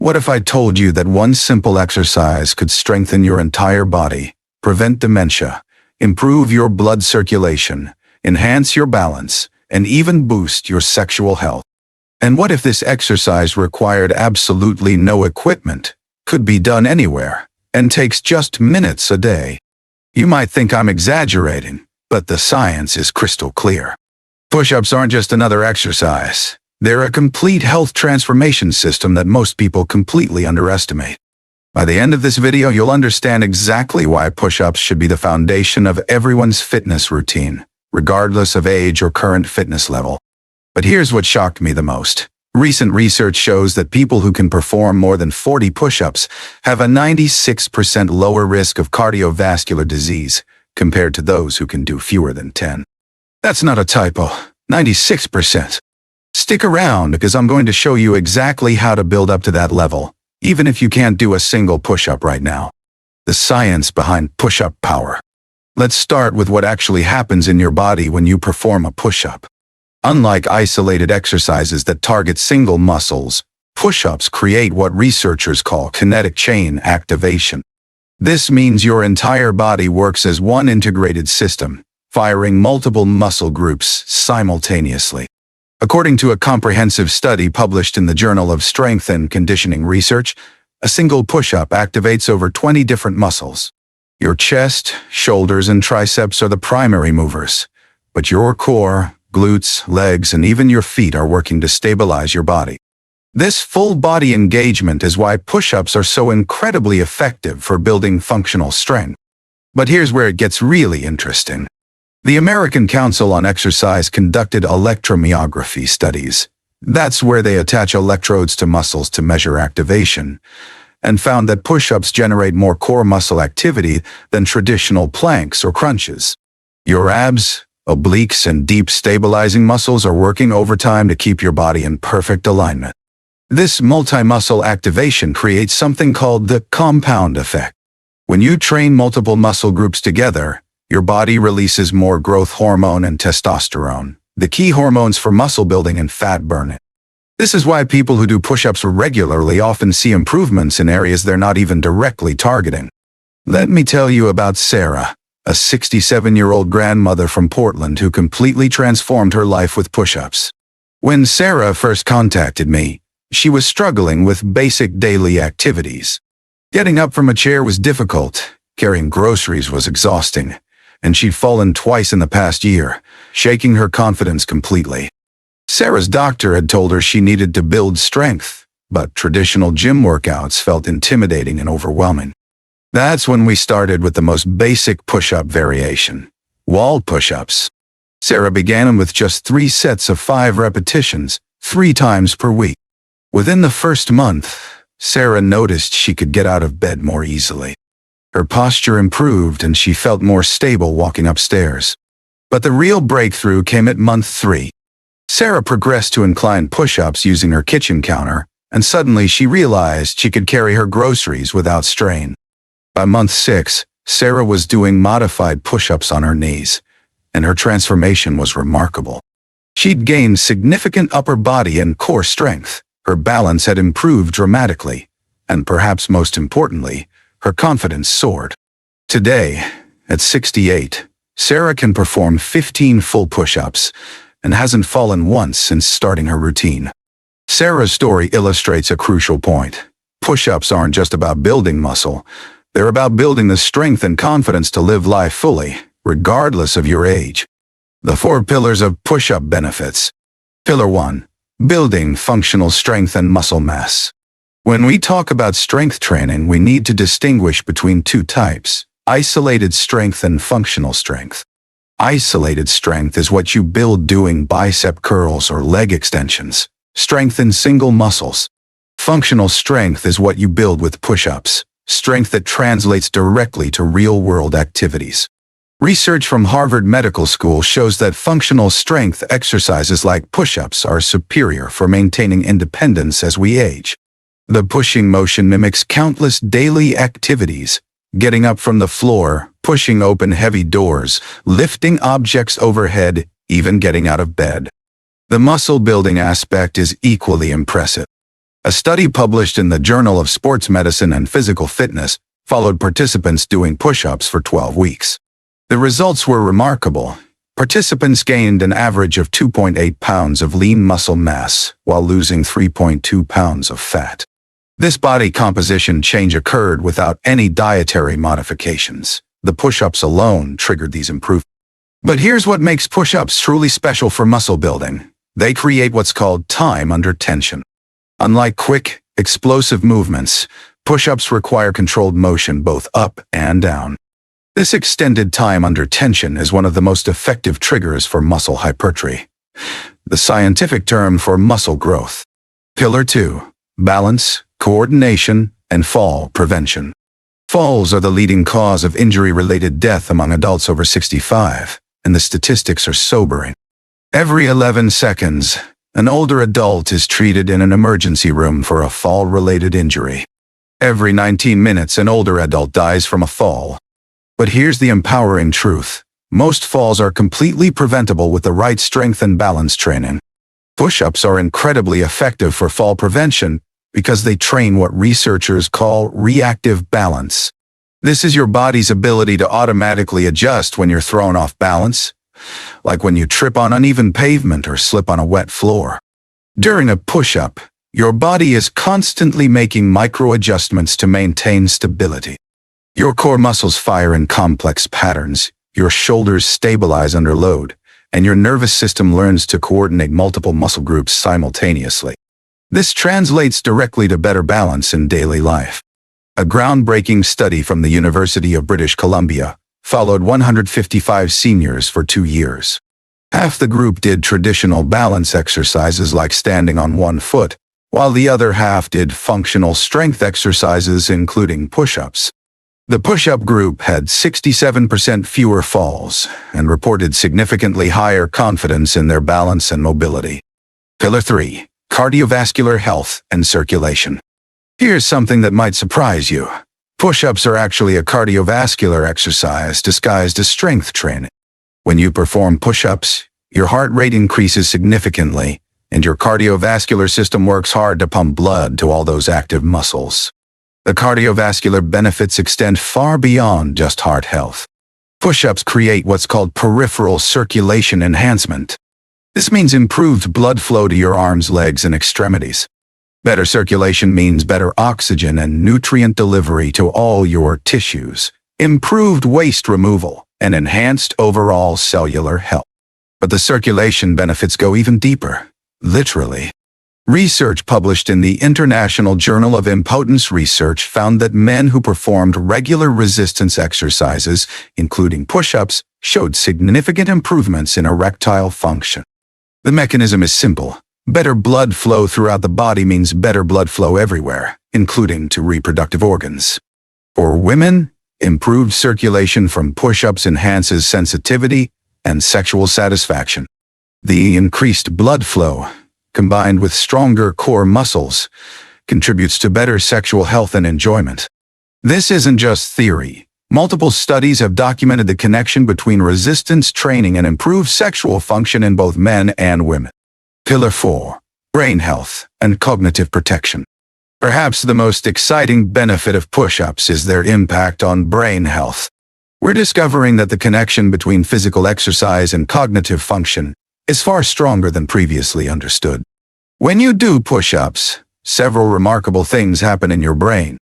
What if I told you that one simple exercise could strengthen your entire body, prevent dementia, improve your blood circulation, enhance your balance, and even boost your sexual health? And what if this exercise required absolutely no equipment, could be done anywhere, and takes just minutes a day? You might think I'm exaggerating, but the science is crystal clear. Push-ups aren't just another exercise. They're a complete health transformation system that most people completely underestimate. By the end of this video, you'll understand exactly why push-ups should be the foundation of everyone's fitness routine, regardless of age or current fitness level. But here's what shocked me the most. Recent research shows that people who can perform more than 40 push-ups have a 96% lower risk of cardiovascular disease compared to those who can do fewer than 10. That's not a typo. 96%. Stick around because I'm going to show you exactly how to build up to that level, even if you can't do a single push-up right now. The science behind push-up power. Let's start with what actually happens in your body when you perform a push-up. Unlike isolated exercises that target single muscles, push-ups create what researchers call kinetic chain activation. This means your entire body works as one integrated system, firing multiple muscle groups simultaneously. According to a comprehensive study published in the Journal of Strength and Conditioning Research, a single push-up activates over 20 different muscles. Your chest, shoulders, and triceps are the primary movers, but your core, glutes, legs, and even your feet are working to stabilize your body. This full-body engagement is why push-ups are so incredibly effective for building functional strength. But here's where it gets really interesting. The American Council on Exercise conducted electromyography studies. That's where they attach electrodes to muscles to measure activation, and found that push-ups generate more core muscle activity than traditional planks or crunches. Your abs, obliques, and deep stabilizing muscles are working overtime to keep your body in perfect alignment. This multi-muscle activation creates something called the compound effect. When you train multiple muscle groups together, your body releases more growth hormone and testosterone, the key hormones for muscle building and fat burning. This is why people who do push-ups regularly often see improvements in areas they're not even directly targeting. Let me tell you about Sarah, a 67-year-old grandmother from Portland who completely transformed her life with push-ups. When Sarah first contacted me, she was struggling with basic daily activities. Getting up from a chair was difficult, carrying groceries was exhausting, and she'd fallen twice in the past year, shaking her confidence completely. Sarah's doctor had told her she needed to build strength, but traditional gym workouts felt intimidating and overwhelming. That's when we started with the most basic push-up variation, wall push-ups. Sarah began with just 3 sets of 5 repetitions, 3 times per week. Within the first month, Sarah noticed she could get out of bed more easily. Her posture improved and she felt more stable walking upstairs. But the real breakthrough came at month 3. Sarah progressed to inclined push-ups using her kitchen counter, and suddenly she realized she could carry her groceries without strain. By month 6, Sarah was doing modified push-ups on her knees, and her transformation was remarkable. She'd gained significant upper body and core strength, her balance had improved dramatically, and perhaps most importantly, her confidence soared. Today, at 68, Sarah can perform 15 full push-ups and hasn't fallen once since starting her routine. Sarah's story illustrates a crucial point. Push-ups aren't just about building muscle. They're about building the strength and confidence to live life fully, regardless of your age. The 4 pillars of push-up benefits. Pillar 1. Building functional strength and muscle mass. When we talk about strength training, we need to distinguish between 2 types, isolated strength and functional strength. Isolated strength is what you build doing bicep curls or leg extensions, strengthen single muscles. Functional strength is what you build with push-ups, strength that translates directly to real-world activities. Research from Harvard Medical School shows that functional strength exercises like push-ups are superior for maintaining independence as we age. The pushing motion mimics countless daily activities, getting up from the floor, pushing open heavy doors, lifting objects overhead, even getting out of bed. The muscle building aspect is equally impressive. A study published in the Journal of Sports Medicine and Physical Fitness followed participants doing push-ups for 12 weeks. The results were remarkable. Participants gained an average of 2.8 pounds of lean muscle mass while losing 3.2 pounds of fat. This body composition change occurred without any dietary modifications. The push-ups alone triggered these improvements. But here's what makes push-ups truly special for muscle building. They create what's called time under tension. Unlike quick, explosive movements, push-ups require controlled motion both up and down. This extended time under tension is one of the most effective triggers for muscle hypertrophy, the scientific term for muscle growth. Pillar 2. Balance, coordination, and fall prevention. Falls are the leading cause of injury-related death among adults over 65, and the statistics are sobering. Every 11 seconds, an older adult is treated in an emergency room for a fall-related injury. Every 19 minutes, an older adult dies from a fall. But here's the empowering truth. Most falls are completely preventable with the right strength and balance training. Push-ups are incredibly effective for fall prevention because they train what researchers call reactive balance. This is your body's ability to automatically adjust when you're thrown off balance, like when you trip on uneven pavement or slip on a wet floor. During a push-up, your body is constantly making micro-adjustments to maintain stability. Your core muscles fire in complex patterns, your shoulders stabilize under load, and your nervous system learns to coordinate multiple muscle groups simultaneously. This translates directly to better balance in daily life. A groundbreaking study from the University of British Columbia followed 155 seniors for 2 years. Half the group did traditional balance exercises like standing on one foot, while the other half did functional strength exercises including push-ups. The push-up group had 67% fewer falls and reported significantly higher confidence in their balance and mobility. Pillar 3. Cardiovascular health and circulation. Here's something that might surprise you. Push-ups are actually a cardiovascular exercise disguised as strength training. When you perform push-ups, your heart rate increases significantly, and your cardiovascular system works hard to pump blood to all those active muscles. The cardiovascular benefits extend far beyond just heart health. Push-ups create what's called peripheral circulation enhancement. This means improved blood flow to your arms, legs, and extremities. Better circulation means better oxygen and nutrient delivery to all your tissues, improved waste removal, and enhanced overall cellular health. But the circulation benefits go even deeper, literally. Research published in the International Journal of Impotence Research found that men who performed regular resistance exercises, including push-ups, showed significant improvements in erectile function. The mechanism is simple. Better blood flow throughout the body means better blood flow everywhere, including to reproductive organs. For women, improved circulation from push-ups enhances sensitivity and sexual satisfaction. The increased blood flow, combined with stronger core muscles, contributes to better sexual health and enjoyment. This isn't just theory. Multiple studies have documented the connection between resistance training and improved sexual function in both men and women. Pillar 4. Brain health and cognitive protection. Perhaps the most exciting benefit of push-ups is their impact on brain health. We're discovering that the connection between physical exercise and cognitive function is far stronger than previously understood. When you do push-ups, several remarkable things happen in your brain.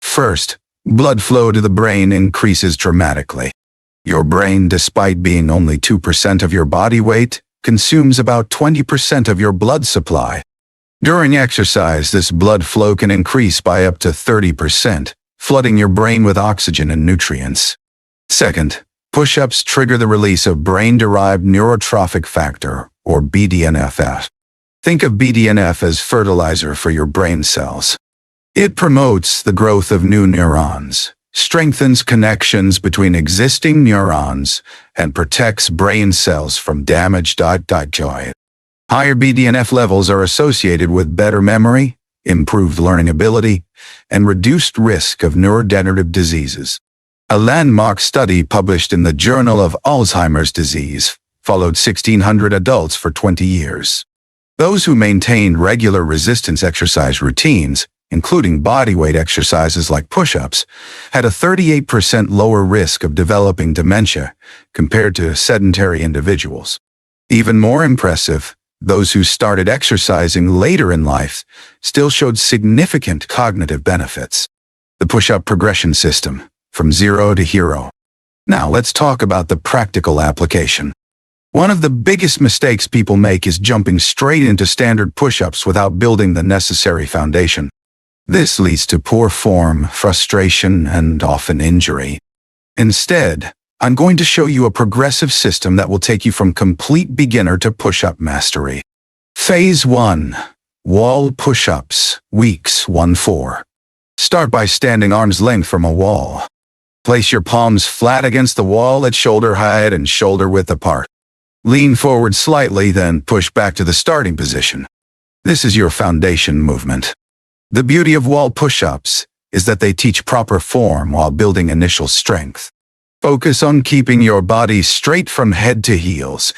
First, blood flow to the brain increases dramatically. Your brain, despite being only 2% of your body weight, consumes about 20% of your blood supply. During exercise, this blood flow can increase by up to 30%, flooding your brain with oxygen and nutrients. Second, push-ups trigger the release of brain-derived neurotrophic factor, or BDNF. Think of BDNF as fertilizer for your brain cells. It promotes the growth of new neurons, strengthens connections between existing neurons, and protects brain cells from damage. Higher BDNF levels are associated with better memory, improved learning ability, and reduced risk of neurodegenerative diseases. A landmark study published in the Journal of Alzheimer's Disease followed 1,600 adults for 20 years. Those who maintained regular resistance exercise routines, including bodyweight exercises like push-ups, had a 38% lower risk of developing dementia compared to sedentary individuals. Even more impressive, those who started exercising later in life still showed significant cognitive benefits. The push-up progression system, from zero to hero. Now let's talk about the practical application. One of the biggest mistakes people make is jumping straight into standard push-ups without building the necessary foundation. This leads to poor form, frustration, and often injury. Instead, I'm going to show you a progressive system that will take you from complete beginner to push-up mastery. Phase 1. Wall push-ups, weeks 1-4. Start by standing arm's length from a wall. Place your palms flat against the wall at shoulder height and shoulder width apart. Lean forward slightly, then push back to the starting position. This is your foundation movement. The beauty of wall push-ups is that they teach proper form while building initial strength. Focus on keeping your body straight from head to heels,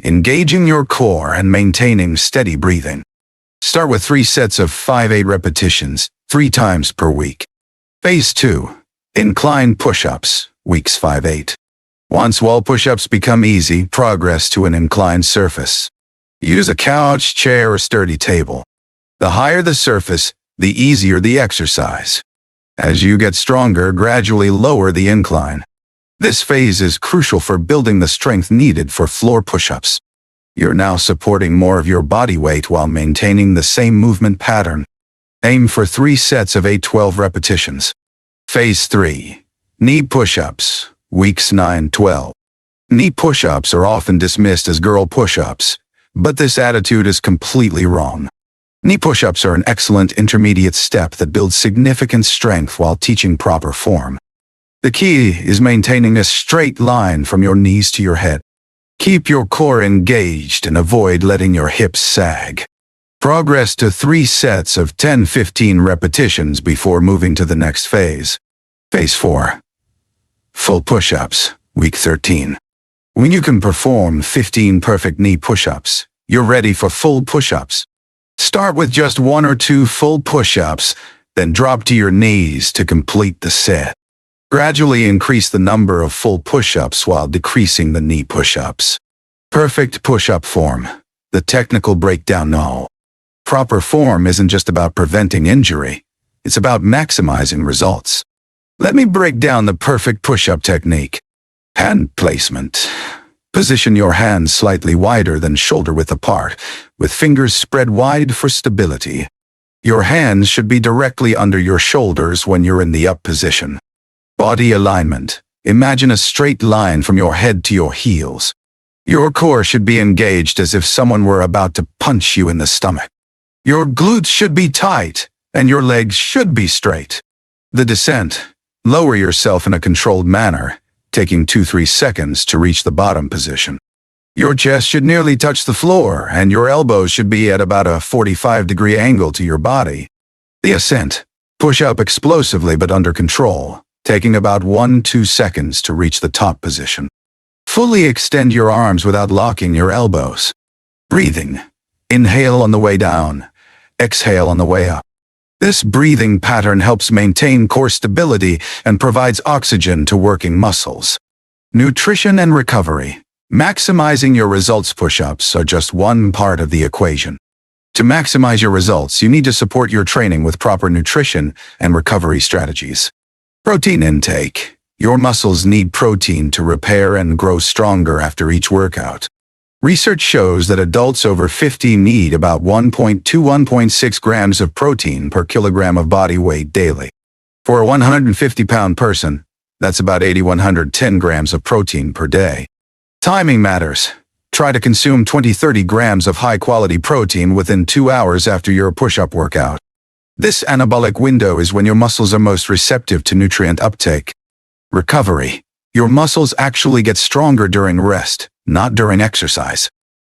engaging your core and maintaining steady breathing. Start with 3 sets of 5-8 repetitions, 3 times per week. Phase 2. Incline push-ups, weeks 5-8. Once wall push-ups become easy, progress to an inclined surface. Use a couch, chair, or sturdy table. The higher the surface, the easier the exercise. As you get stronger, gradually lower the incline. This phase is crucial for building the strength needed for floor push-ups. You're now supporting more of your body weight while maintaining the same movement pattern. Aim for 3 sets of 8-12 repetitions. Phase 3. Knee push-ups, weeks 9-12. Knee push-ups are often dismissed as girl push-ups, but this attitude is completely wrong. Knee push-ups are an excellent intermediate step that builds significant strength while teaching proper form. The key is maintaining a straight line from your knees to your head. Keep your core engaged and avoid letting your hips sag. Progress to 3 sets of 10-15 repetitions before moving to the next phase. Phase 4. Full push-ups, week 13. When you can perform 15 perfect knee push-ups, you're ready for full push-ups. Start with just 1 or 2 full push-ups, then drop to your knees to complete the set. Gradually increase the number of full push-ups while decreasing the knee push-ups. Perfect push-up form. The technical breakdown. No. Proper form isn't just about preventing injury. It's about maximizing results. Let me break down the perfect push-up technique. Hand placement. Position your hands slightly wider than shoulder width apart, with fingers spread wide for stability. Your hands should be directly under your shoulders when you're in the up position. Body alignment. Imagine a straight line from your head to your heels. Your core should be engaged as if someone were about to punch you in the stomach. Your glutes should be tight, and your legs should be straight. The descent. Lower yourself in a controlled manner, taking 2-3 seconds to reach the bottom position. Your chest should nearly touch the floor, and your elbows should be at about a 45-degree angle to your body. The ascent. Push up explosively but under control, taking about 1-2 seconds to reach the top position. Fully extend your arms without locking your elbows. Breathing. Inhale on the way down. Exhale on the way up. This breathing pattern helps maintain core stability and provides oxygen to working muscles. Nutrition and recovery. Maximizing your results. Push-ups are just one part of the equation. To maximize your results, you need to support your training with proper nutrition and recovery strategies. Protein intake. Your muscles need protein to repair and grow stronger after each workout. Research shows that adults over 50 need about 1.2–1.6 grams of protein per kilogram of body weight daily. For a 150-pound person, that's about 8,110 grams of protein per day. Timing matters. Try to consume 20–30 grams of high-quality protein within 2 hours after your push-up workout. This anabolic window is when your muscles are most receptive to nutrient uptake. Recovery. Your muscles actually get stronger during rest, not during exercise.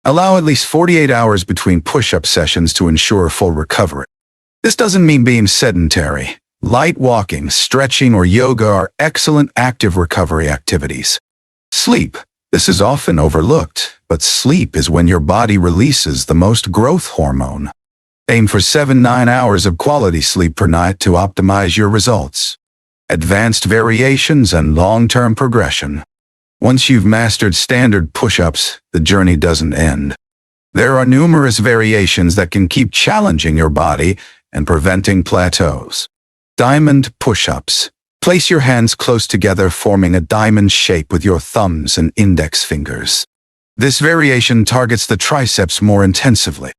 Allow at least 48 hours between push-up sessions to ensure full recovery. This doesn't mean being sedentary. Light walking, stretching, or yoga are excellent active recovery activities. Sleep. This is often overlooked, but sleep is when your body releases the most growth hormone. Aim for 7-9 hours of quality sleep per night to optimize your results. Advanced variations and long-term progression. Once you've mastered standard push-ups, the journey doesn't end. There are numerous variations that can keep challenging your body and preventing plateaus. Diamond push-ups. Place your hands close together, forming a diamond shape with your thumbs and index fingers. This variation targets the triceps more intensively.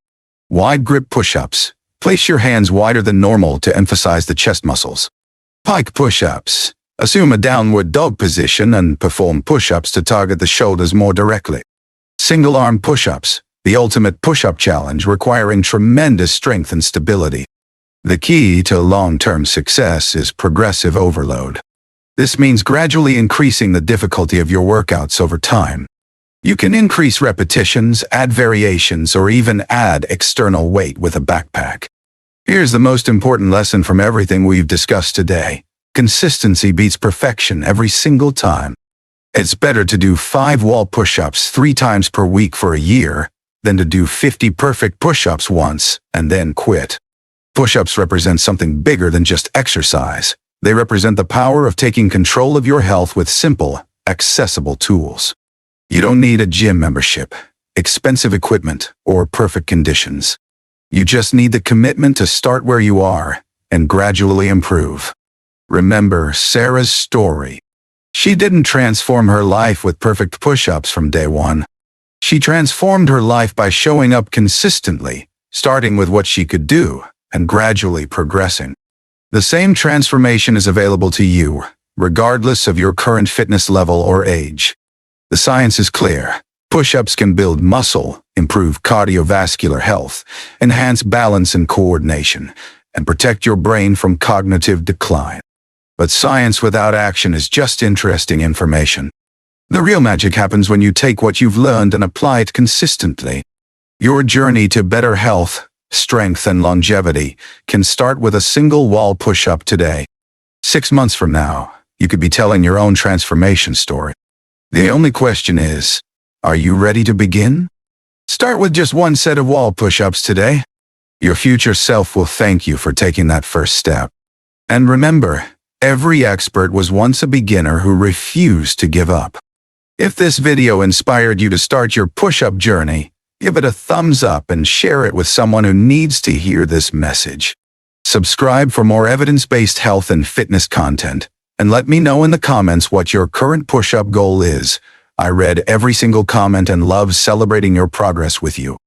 Wide grip push-ups. Place your hands wider than normal to emphasize the chest muscles. Pike push-ups. Assume a downward dog position and perform push-ups to target the shoulders more directly. Single arm push-ups. The ultimate push-up challenge requiring tremendous strength and stability. The key to long-term success is progressive overload. This means gradually increasing the difficulty of your workouts over time. You can increase repetitions, add variations, or even add external weight with a backpack. Here's the most important lesson from everything we've discussed today. Consistency beats perfection every single time. It's better to do 5 wall push-ups 3 times per week for a year than to do 50 perfect push-ups once and then quit. Push-ups represent something bigger than just exercise. They represent the power of taking control of your health with simple, accessible tools. You don't need a gym membership, expensive equipment, or perfect conditions. You just need the commitment to start where you are and gradually improve. Remember Sarah's story. She didn't transform her life with perfect push-ups from day one. She transformed her life by showing up consistently, starting with what she could do, and gradually progressing. The same transformation is available to you, regardless of your current fitness level or age. The science is clear. Push-ups can build muscle, improve cardiovascular health, enhance balance and coordination, and protect your brain from cognitive decline. But science without action is just interesting information. The real magic happens when you take what you've learned and apply it consistently. Your journey to better health, strength, and longevity can start with a single wall push-up today. 6 months from now, you could be telling your own transformation story. The only question is, are you ready to begin? Start with just 1 set of wall push-ups today. Your future self will thank you for taking that first step. And remember, every expert was once a beginner who refused to give up. If this video inspired you to start your push-up journey, give it a thumbs up and share it with someone who needs to hear this message. Subscribe for more evidence-based health and fitness content, and let me know in the comments what your current push-up goal is. I read every single comment and love celebrating your progress with you.